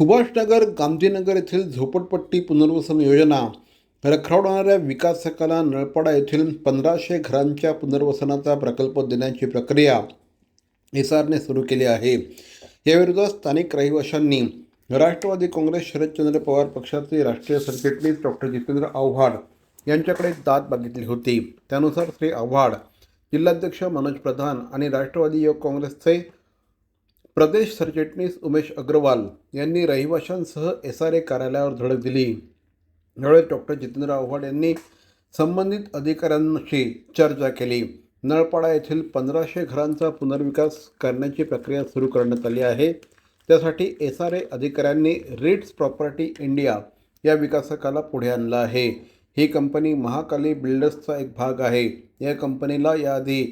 सुभाषनगर गांधीनगर येथील झोपडपट्टी पुनर्वसन योजना रखडवणाऱ्या विकासकाला नळपाडा येथील 1500 घरांच्या पुनर्वसनाचा प्रकल्प देण्याची प्रक्रिया एसआरने सुरू केली आहे। याविरोधात स्थानिक रहिवाशांनी राष्ट्रवादी काँग्रेस शरदचंद्र पवार पक्षाचे राष्ट्रीय सरचिटणीस डॉक्टर जितेंद्र आव्हाड यांच्याकडे दाद मागितली होती। त्यानुसार श्री आव्हाड, जिल्हाध्यक्ष मनोज प्रधान आणि राष्ट्रवादी युवक काँग्रेसचे प्रदेश सरचिटणीस उमेश अग्रवाल यांनी रहिवाशांसह एसआरए कार्यालयावर धडक दिली। यावेळी डॉक्टर जितेंद्र आव्हाड यांनी संबंधित अधिकाऱ्यांशी चर्चा केली। नळपाडा येथील 1500 घरांचा पुनर्विकास करण्याची प्रक्रिया सुरू करण्यात आली आहे। त्यासाठी एसआरए अधिकाऱ्यांनी रिट्स प्रॉपर्टी इंडिया या विकासकाला पुढे आणलं आहे। ही कंपनी महाकाली बिल्डर्सचा एक भाग आहे। या कंपनीला याआधी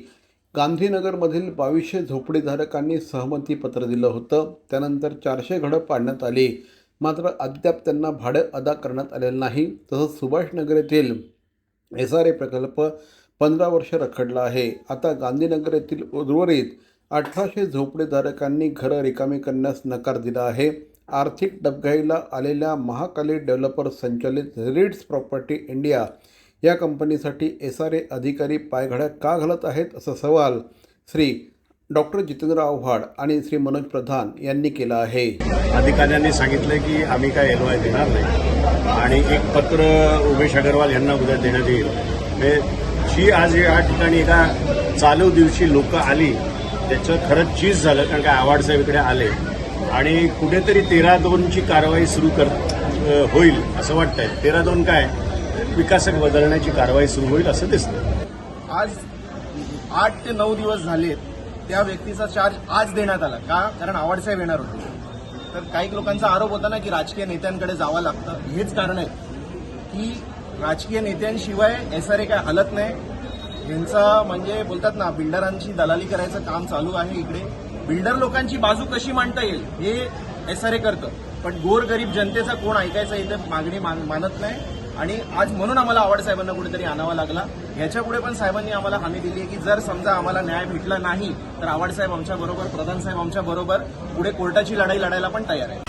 गांधीनगरमधील 2200 झोपडीधारकांनी सहमती पत्र दिलं होतं। त्यानंतर 400 घरं पाडण्यात आली, मात्र अद्याप त्यांना भाडं अदा करण्यात आलेलं नाही। तसंच सुभाषनगर येथील एसआरए प्रकल्प 15 वर्ष रखडला आहे। आता गांधीनगर येथील उर्वरित 1800 झोपडीधारकांनी घरं रिकामी करण्यास नकार दिला आहे। आर्थिक डबघाईला आलेल्या महाकाली डेव्हलपर्स संचालित रिट्स प्रॉपर्टी इंडिया या कंपनीसाठी एसआरए अधिकारी पायघड्या का घालत आहेत, असा सवाल श्री डॉक्टर जितेंद्र आव्हाड आणि श्री मनोज प्रधान यांनी केला आहे। अधिकाऱ्यांनी सांगितलं की आम्ही काय LOI देणार नाही आणि एक पत्र उमेश अग्रवाल यांना उद्या देण्यात येईल। जी आज या ठिकाणी एका चालू दिवशी लोक आली, त्याचं खरंच चीज झालं, कारण काय आव्हाड साहेब इकडे आले आणि कुठेतरी 13-2ची कारवाई सुरू होईल असं वाटतंय। 13-2 काय, विकासक बदलण्याची कारवाई सुरू होईल असं दिसतं। आज 8 ते 9 दिवस झालेत, त्या व्यक्तीचा चार्ज आज देण्यात आला का? कारण आव्हाड साहेब येणार होते। तर काही लोकांचा आरोप होता ना की राजकीय नेत्यांकडे जावं लागतं। हेच कारण आहे की राजकीय नेत्यांशिवाय एसआरए काय हलत नाही। यांचा म्हणजे बोलतात ना, बिल्डरांची दलाली करायचं काम चालू आहे इकडे। बिल्डर लोकांची बाजू कशी मांडता येईल हे एसआरए करतं, पण गोरगरीब जनतेचा कोण ऐकायचा इथे मागणी मानत नाही। आणि आज म्हणून आम्हाला आव्हाड साहेबांना कुठेतरी आणावा लागला। ह्याच्या पुढे पण साहेबांनी आम्हाला हमी दिली आहे की जर समजा आम्हाला न्याय भेटला नाही तर आव्हाड साहेब आमच्या बरोबर, प्रधान साहेब आमच्या बरोबर पुढे कोर्टाची लढाई लढायला पण तयार आहे।